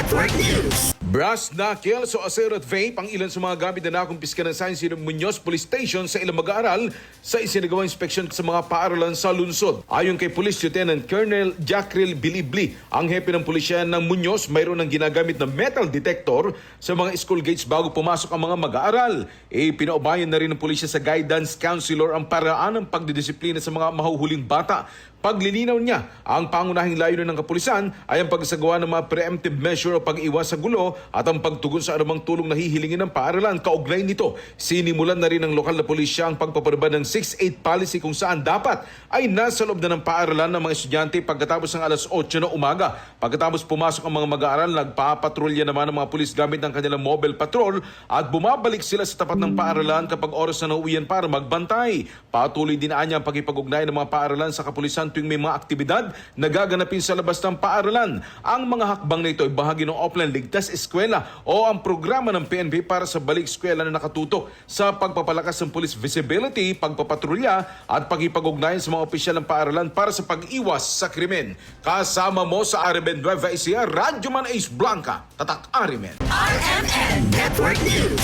Network News. Brass knuckles o acero at vape ang ilan sa mga gamit na nakumpiska ng San Isidro Muñoz Police Station sa ilang mag-aaral sa isinagawang inspeksyon sa mga paaralan sa lungsod. Ayon kay Police Lieutenant Colonel Jackril Bilibli, ang hepe ng pulisya ng Muñoz mayroon ng ginagamit na metal detector sa mga school gates bago pumasok ang mga mag-aaral. Pinaubayan na rin ng pulisya sa guidance counselor ang paraan ng pagdidisiplina sa mga mahuhuling bata. Paglilinaw niya, ang pangunahing layunin ng kapulisan ay ang pagsagawa ng mga preemptive measure o pag-iwas sa gulo at ang pagtugon sa anumang tulong na hihilingin ng paaralan. Kaugnay nito, sinimulan na rin ng lokal na pulisya ang pagpapalabas ng 6-8 policy kung saan dapat ay nasa loob na ng paaralan ng mga estudyante pagkatapos ng alas 8 ng umaga. Pagkatapos pumasok ang mga mag-aaral, nagpapatrolya naman ng mga pulis gamit ng kanilang mobile patrol at bumabalik sila sa tapat ng paaralan kapag oras na nauwian para magbantay. Patuloy din anya ang pagkipag-ugnayan ng mga paaralan sa kapulisan tuwing may mga aktibidad na gaganapin sa labas ng paaralan. Ang mga hakbang na ito ay bahagi ng Offline Ligtas Eskwela o ang programa ng PNP para sa balik eskwela na nakatutok sa pagpapalakas ng police visibility, pagpapatrolya at pagkipag-ugnayan sa mga opisyal ng paaralan para sa pag-iwas sa krimen. Kasama mo sa RMN Nueva Ecija, Radyo Man Ace Blanca, Tatak RMN. RMN Network News.